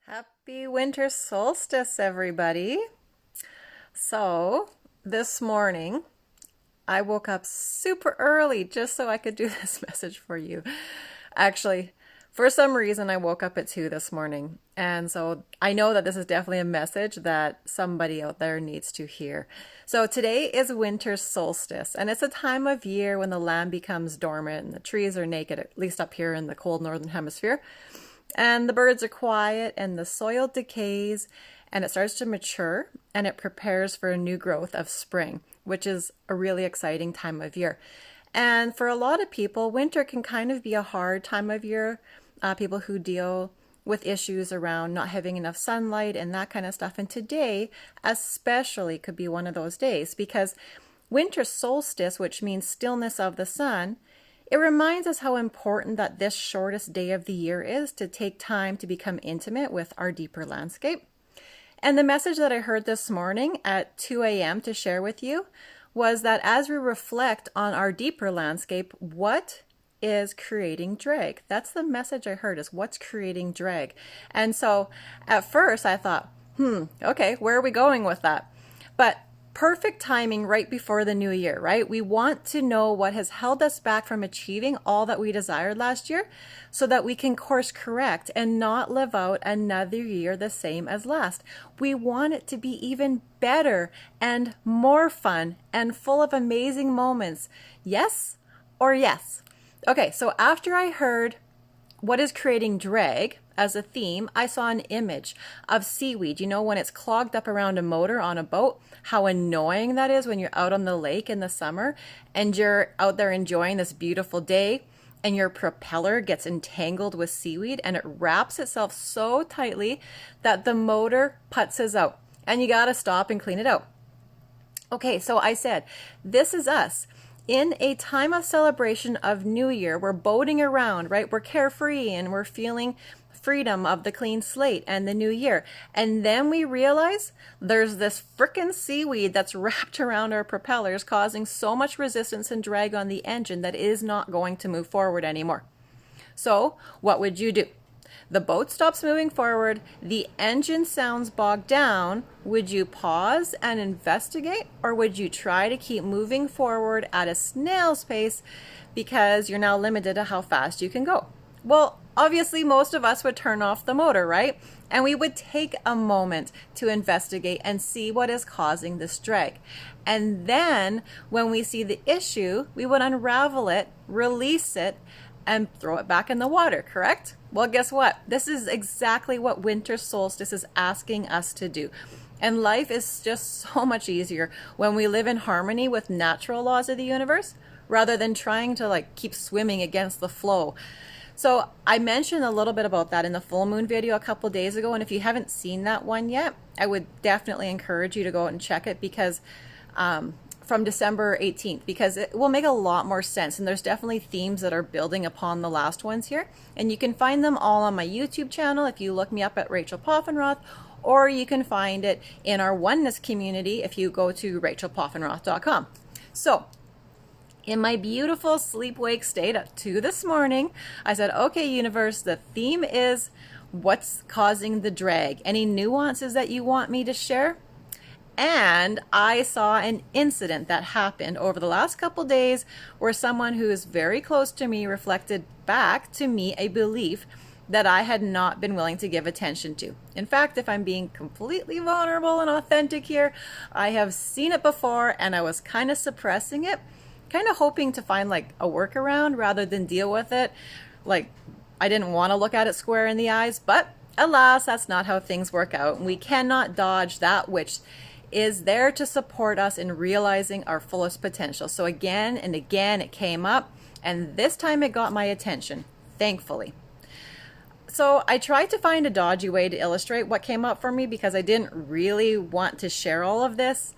Happy winter solstice, everybody. So, this morning, I woke up super early just so I could do this message for you. Actually, for some reason, I woke up at 2 this morning. And so I know that this is definitely a message that somebody out there needs to hear. So today is winter solstice, and it's a time of year when the land becomes dormant and the trees are naked, at least up here in the cold northern hemisphere. And the birds are quiet and the soil decays and it starts to mature and it prepares for a new growth of spring, which is a really exciting time of year. And for a lot of people, winter can kind of be a hard time of year. People who deal with issues around not having enough sunlight and that kind of stuff. And today especially could be one of those days because winter solstice, which means stillness of the sun, it reminds us how important that this shortest day of the year is to take time to become intimate with our deeper landscape. And the message that I heard this morning at 2 a.m. to share with you was that as we reflect on our deeper landscape, what is creating drag? That's the message I heard, is what's creating drag. And so at first I thought, okay, where are we going with that? But perfect timing right before the new year, right? We want to know what has held us back from achieving all that we desired last year so that we can course correct and not live out another year the same as last. We want it to be even better and more fun and full of amazing moments. Yes or yes? Okay, so after I heard what is creating drag as a theme, I saw an image of seaweed. You know, when it's clogged up around a motor on a boat, how annoying that is when you're out on the lake in the summer and you're out there enjoying this beautiful day and your propeller gets entangled with seaweed and it wraps itself so tightly that the motor putzes out and you got to stop and clean it out. Okay, so I said, this is us. In a time of celebration of New Year, we're boating around, right? We're carefree and we're feeling freedom of the clean slate and the new year. And then we realize there's this frickin' seaweed that's wrapped around our propellers, causing so much resistance and drag on the engine that it is not going to move forward anymore. So what would you do? The boat stops moving forward, the engine sounds bogged down. Would you pause and investigate, or would you try to keep moving forward at a snail's pace because you're now limited to how fast you can go? Well, obviously most of us would turn off the motor, right? And we would take a moment to investigate and see what is causing this drag. And then when we see the issue, we would unravel it, release it, and throw it back in the water, correct? Well, guess what? This is exactly what winter solstice is asking us to do. And life is just so much easier when we live in harmony with natural laws of the universe rather than trying to keep swimming against the flow. So I mentioned a little bit about that in the full moon video a couple days ago. And if you haven't seen that one yet, I would definitely encourage you to go out and check it because from December 18th, because it will make a lot more sense. And there's definitely themes that are building upon the last ones here. And you can find them all on my YouTube channel if you look me up at Rachael Poffenroth, or you can find it in our oneness community if you go to rachelpoffenroth.com. So in my beautiful sleep-wake state at 2 this morning, I said, okay, universe, the theme is what's causing the drag. Any nuances that you want me to share? And I saw an incident that happened over the last couple days where someone who is very close to me reflected back to me a belief that I had not been willing to give attention to. In fact, if I'm being completely vulnerable and authentic here, I have seen it before and I was kind of suppressing it, kind of hoping to find a workaround rather than deal with it. I didn't want to look at it square in the eyes, but alas, that's not how things work out. We cannot dodge that which is there to support us in realizing our fullest potential. So again and again it came up, and this time it got my attention, thankfully. So I tried to find a dodgy way to illustrate what came up for me because I didn't really want to share all of this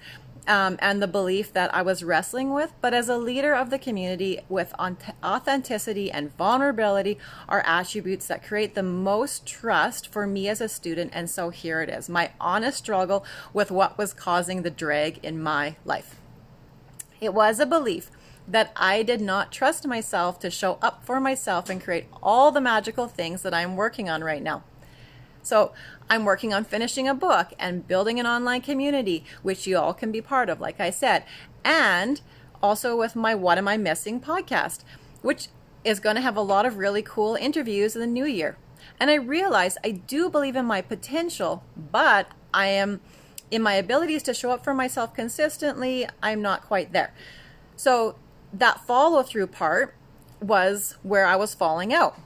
and the belief that I was wrestling with. But as a leader of the community, with authenticity and vulnerability are attributes that create the most trust for me as a student. And so here it is, my honest struggle with what was causing the drag in my life. It was a belief that I did not trust myself to show up for myself and create all the magical things that I'm working on right now. So I'm working on finishing a book and building an online community, which you all can be part of, like I said. And also with my What Am I Missing podcast, which is going to have a lot of really cool interviews in the new year. And I realize I do believe in my potential, but I am in my abilities to show up for myself consistently, I'm not quite there. So that follow through part was where I was falling out.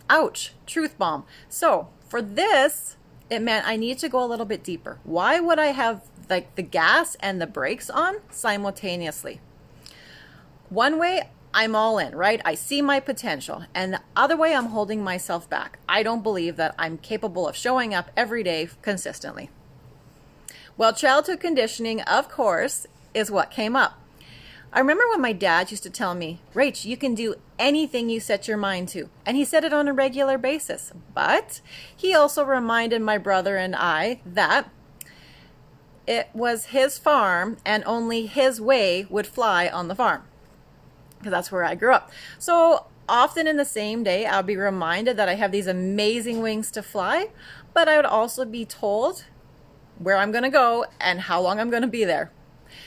Ouch, truth bomb. So for this, it meant I need to go a little bit deeper. Why would I have like the gas and the brakes on simultaneously? One way, I'm all in, right? I see my potential. And the other way, I'm holding myself back. I don't believe that I'm capable of showing up every day consistently. Well, childhood conditioning, of course, is what came up. I remember when my dad used to tell me, Rach, you can do anything you set your mind to. And he said it on a regular basis. But he also reminded my brother and I that it was his farm and only his way would fly on the farm. Because that's where I grew up. So often in the same day, I'll be reminded that I have these amazing wings to fly, but I would also be told where I'm going to go and how long I'm going to be there.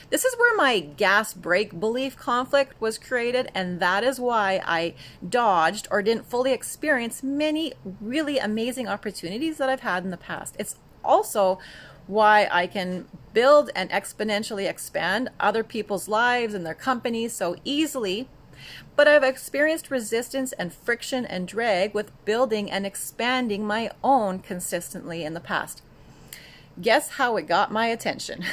This is where my gas brake belief conflict was created, and that is why I dodged or didn't fully experience many really amazing opportunities that I've had in the past. It's also why I can build and exponentially expand other people's lives and their companies so easily. But I've experienced resistance and friction and drag with building and expanding my own consistently in the past. Guess how it got my attention?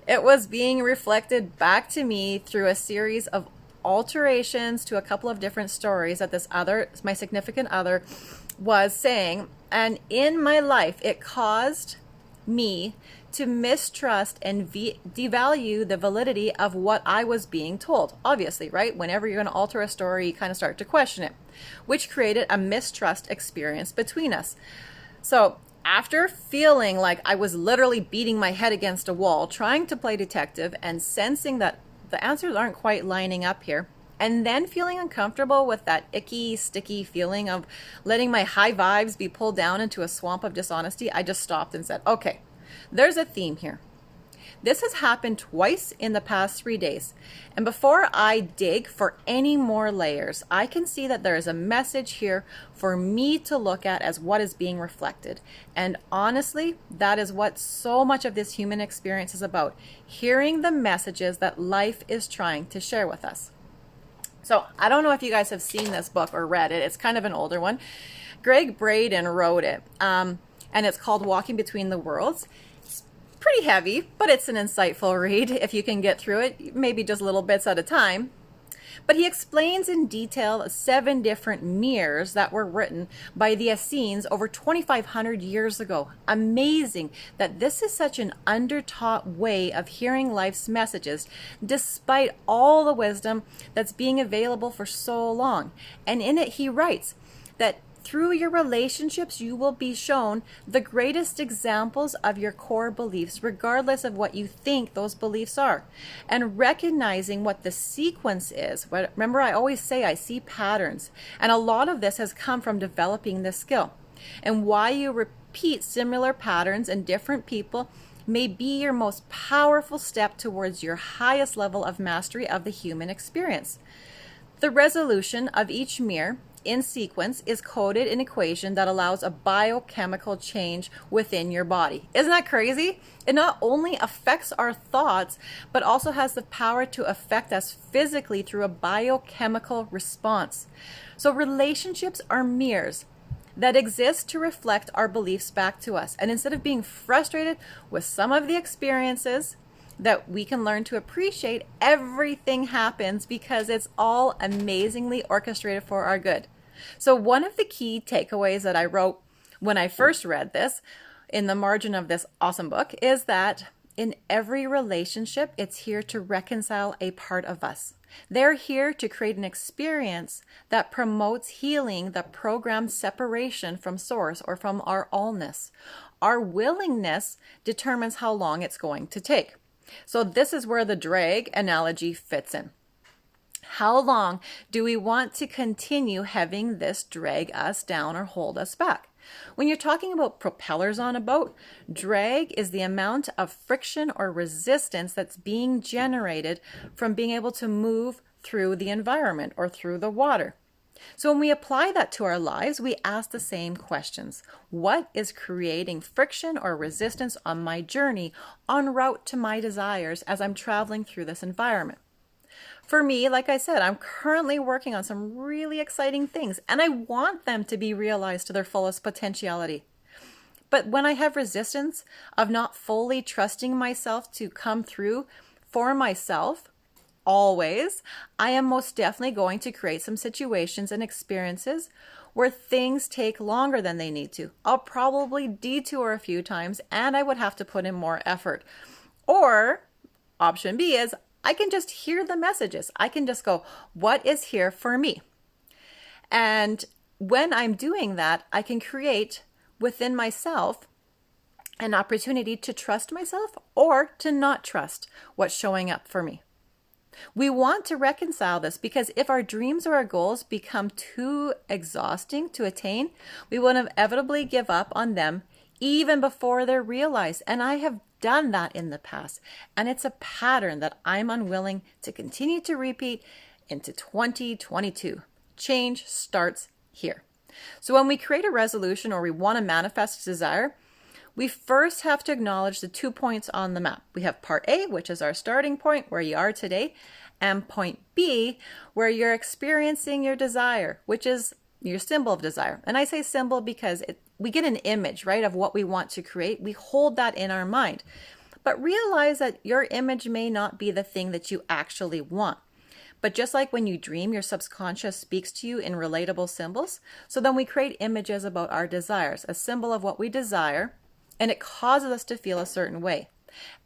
It was being reflected back to me through a series of alterations to a couple of different stories that my significant other was saying. And in my life, it caused me to mistrust and devalue the validity of what I was being told. Obviously, right? Whenever you're going to alter a story, you kind of start to question it, which created a mistrust experience between us. So after feeling like I was literally beating my head against a wall, trying to play detective and sensing that the answers aren't quite lining up here, and then feeling uncomfortable with that icky, sticky feeling of letting my high vibes be pulled down into a swamp of dishonesty, I just stopped and said, okay, there's a theme here. This has happened twice in the past 3 days. And before I dig for any more layers, I can see that there is a message here for me to look at as what is being reflected. And honestly, that is what so much of this human experience is about. Hearing the messages that life is trying to share with us. So I don't know if you guys have seen this book or read it. It's kind of an older one. Greg Braden wrote it. And it's called Walking Between the Worlds. Pretty heavy, but it's an insightful read if you can get through it, maybe just little bits at a time. But he explains in detail 7 different mirrors that were written by the Essenes over 2,500 years ago. Amazing that this is such an undertaught way of hearing life's messages, despite all the wisdom that's being available for so long. And in it he writes that through your relationships, you will be shown the greatest examples of your core beliefs, regardless of what you think those beliefs are. And recognizing what the sequence is. Remember, I always say I see patterns. And a lot of this has come from developing this skill. And why you repeat similar patterns in different people may be your most powerful step towards your highest level of mastery of the human experience. The resolution of each mirror in sequence is coded in an equation that allows a biochemical change within your body. Isn't that crazy? It not only affects our thoughts, but also has the power to affect us physically through a biochemical response. So relationships are mirrors that exist to reflect our beliefs back to us. And instead of being frustrated with some of the experiences, that we can learn to appreciate everything happens because it's all amazingly orchestrated for our good. So one of the key takeaways that I wrote when I first read this in the margin of this awesome book is that in every relationship, it's here to reconcile a part of us. They're here to create an experience that promotes healing that programs separation from source or from our allness. Our willingness determines how long it's going to take. So this is where the drag analogy fits in. How long do we want to continue having this drag us down or hold us back? When you're talking about propellers on a boat, drag is the amount of friction or resistance that's being generated from being able to move through the environment or through the water. So when we apply that to our lives, we ask the same questions. What is creating friction or resistance on my journey en route to my desires as I'm traveling through this environment? For me, like I said, I'm currently working on some really exciting things, and I want them to be realized to their fullest potentiality. But when I have resistance of not fully trusting myself to come through for myself, always, I am most definitely going to create some situations and experiences where things take longer than they need to. I'll probably detour a few times, and I would have to put in more effort. Or option B is I can just hear the messages. I can just go, what is here for me? And when I'm doing that, I can create within myself an opportunity to trust myself or to not trust what's showing up for me. We want to reconcile this because if our dreams or our goals become too exhausting to attain, we will inevitably give up on them even before they're realized. And I have done that in the past, and it's a pattern that I'm unwilling to continue to repeat into 2022. Change starts here. So when we create a resolution or we want to manifest desire, we first have to acknowledge the 2 points on the map. We have part A, which is our starting point, where you are today, and point B, where you're experiencing your desire, which is your symbol of desire. And I say symbol because we get an image, right, of what we want to create. We hold that in our mind. But realize that your image may not be the thing that you actually want. But just like when you dream, your subconscious speaks to you in relatable symbols. So then we create images about our desires, a symbol of what we desire, and it causes us to feel a certain way.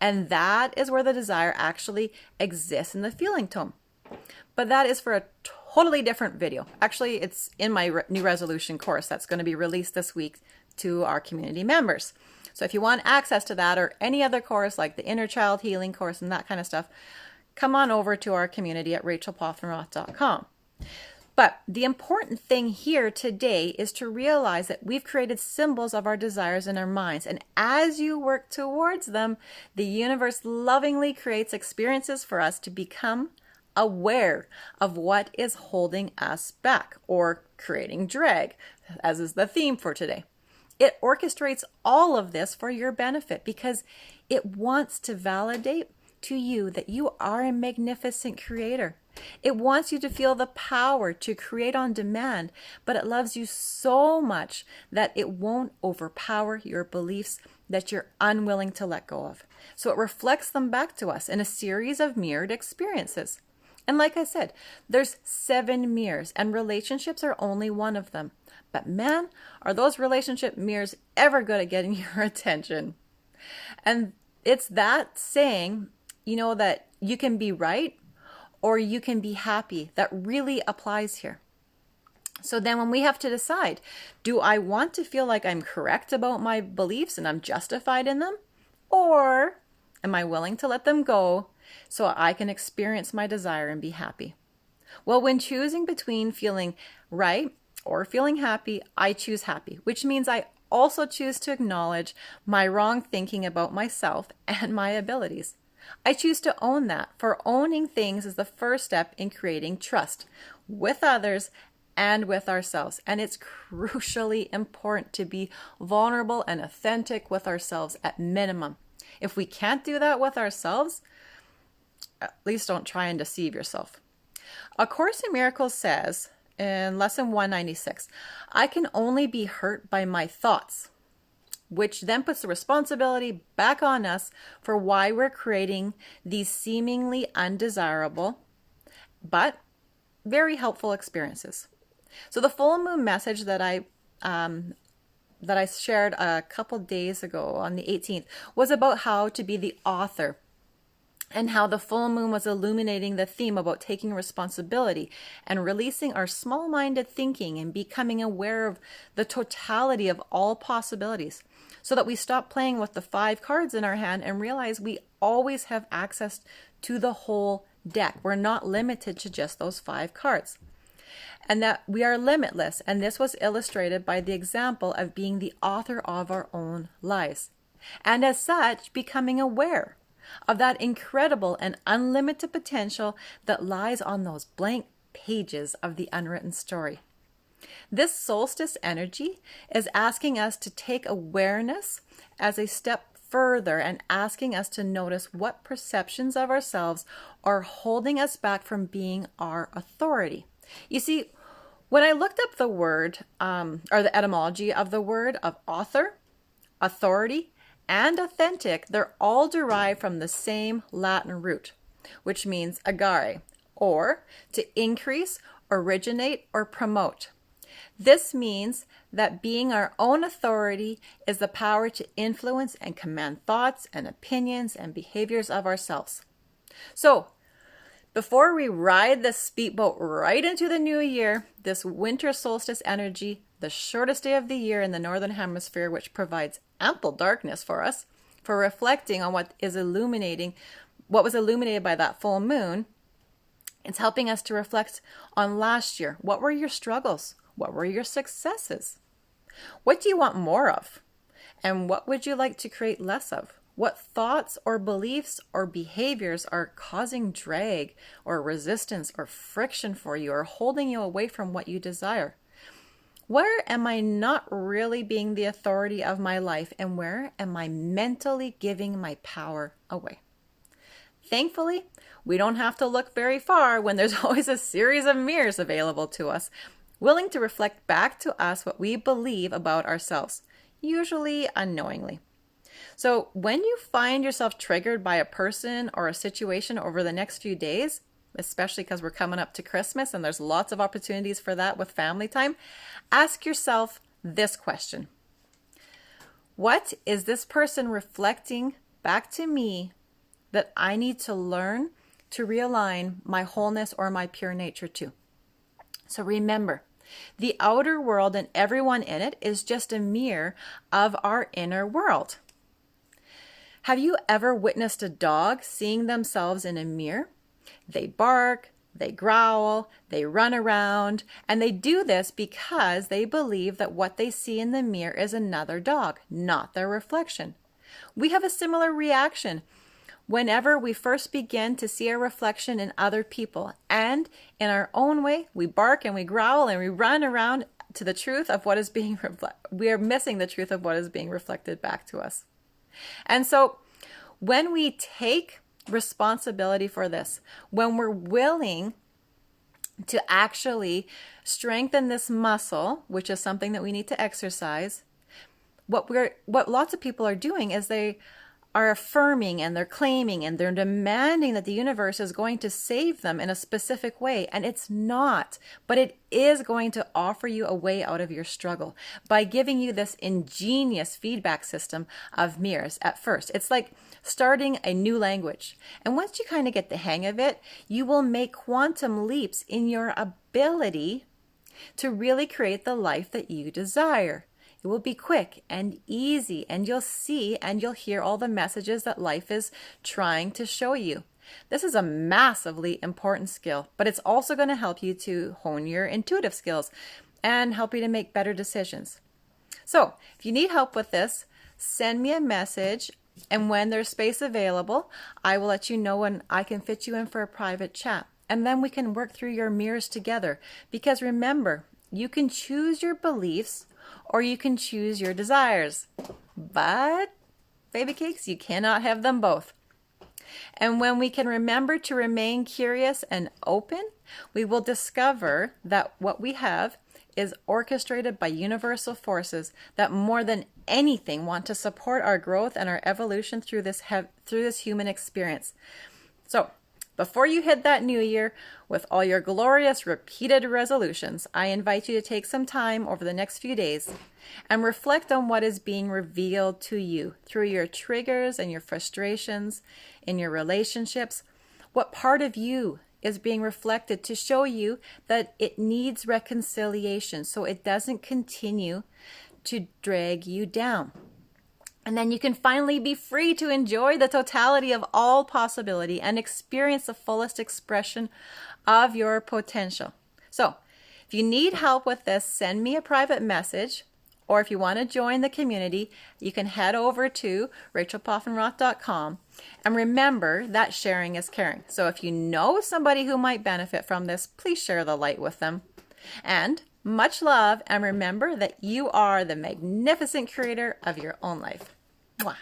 And that is where the desire actually exists in the feeling tone. But that is for a totally different video. Actually, it's in my new resolution course that's going to be released this week to our community members. So if you want access to that or any other course like the inner child healing course and that kind of stuff, come on over to our community at rachaelpoffenroth.com. But the important thing here today is to realize that we've created symbols of our desires in our minds. And as you work towards them, the universe lovingly creates experiences for us to become aware of what is holding us back or creating drag, as is the theme for today. It orchestrates all of this for your benefit because it wants to validate to you that you are a magnificent creator. It wants you to feel the power to create on demand, but it loves you so much that it won't overpower your beliefs that you're unwilling to let go of. So it reflects them back to us in a series of mirrored experiences. And like I said, there's 7 mirrors and relationships are only one of them. But man, are those relationship mirrors ever good at getting your attention? And it's that saying, that you can be right or you can be happy that really applies here. So then when we have to decide, do I want to feel like I'm correct about my beliefs and I'm justified in them? Or am I willing to let them go so I can experience my desire and be happy? Well, when choosing between feeling right or feeling happy, I choose happy, which means I also choose to acknowledge my wrong thinking about myself and my abilities. I choose to own that, for owning things is the first step in creating trust with others and with ourselves. And it's crucially important to be vulnerable and authentic with ourselves at minimum. If we can't do that with ourselves, at least don't try and deceive yourself. A Course in Miracles says in lesson 196, I can only be hurt by my thoughts, which then puts the responsibility back on us for why we're creating these seemingly undesirable but very helpful experiences. So the full moon message that I shared a couple days ago on the 18th was about how to be the author and how the full moon was illuminating the theme about taking responsibility and releasing our small-minded thinking and becoming aware of the totality of all possibilities so that we stop playing with the 5 cards in our hand and realize we always have access to the whole deck. We're not limited to just those 5 cards. And that we are limitless. And this was illustrated by the example of being the author of our own lives. And as such, becoming aware of that incredible and unlimited potential that lies on those blank pages of the unwritten story. This solstice energy is asking us to take awareness as a step further and asking us to notice what perceptions of ourselves are holding us back from being our authority. You see, when I looked up the word, or the etymology of the word of author, authority, and authentic, they're all derived from the same Latin root, which means agare, or to increase, originate, or promote. This means that being our own authority is the power to influence and command thoughts and opinions and behaviors of ourselves. So, before we ride this speedboat right into the new year, this winter solstice energy, the shortest day of the year in the Northern Hemisphere, which provides ample darkness for us, for reflecting on what was illuminated by that full moon, it's helping us to reflect on last year. What were your struggles? What were your successes? What do you want more of? And what would you like to create less of? What thoughts or beliefs or behaviors are causing drag or resistance or friction for you or holding you away from what you desire? Where am I not really being the authority of my life, and where am I mentally giving my power away? Thankfully, we don't have to look very far when there's always a series of mirrors available to us, willing to reflect back to us what we believe about ourselves, usually unknowingly. So when you find yourself triggered by a person or a situation over the next few days, especially because we're coming up to Christmas and there's lots of opportunities for that with family time, ask yourself this question. What is this person reflecting back to me that I need to learn to realign my wholeness or my pure nature to? So remember, the outer world and everyone in it is just a mirror of our inner world. Have you ever witnessed a dog seeing themselves in a mirror? They bark, they growl, they run around, and they do this because they believe that what they see in the mirror is another dog, not their reflection. We have a similar reaction whenever we first begin to see a reflection in other people, and in our own way, we bark and we growl and we run around to the truth of what is being we are missing the truth of what is being reflected back to us. And so when we take responsibility for this, when we're willing to actually strengthen this muscle, which is something that we need to exercise, what lots of people are doing is they are affirming and they're claiming and they're demanding that the universe is going to save them in a specific way. And it's not, but it is going to offer you a way out of your struggle by giving you this ingenious feedback system of mirrors at first. It's like starting a new language. And once you kind of get the hang of it, you will make quantum leaps in your ability to really create the life that you desire. It will be quick and easy, and you'll see and you'll hear all the messages that life is trying to show you. This is a massively important skill, but it's also going to help you to hone your intuitive skills and help you to make better decisions. So if you need help with this, send me a message, and when there's space available, I will let you know when I can fit you in for a private chat. And then we can work through your mirrors together. Because remember, you can choose your beliefs or you can choose your desires. But, baby cakes, you cannot have them both. And when we can remember to remain curious and open, we will discover that what we have is orchestrated by universal forces that more than anything want to support our growth and our evolution through this human experience. So, before you hit that new year with all your glorious repeated resolutions, I invite you to take some time over the next few days and reflect on what is being revealed to you through your triggers and your frustrations in your relationships. What part of you is being reflected to show you that it needs reconciliation so it doesn't continue to drag you down. And then you can finally be free to enjoy the totality of all possibility and experience the fullest expression of your potential. So, if you need help with this, send me a private message, or if you want to join the community, you can head over to rachaelpoffenroth.com. And remember that sharing is caring. So if you know somebody who might benefit from this, please share the light with them. And much love, and remember that you are the magnificent creator of your own life. Mwah.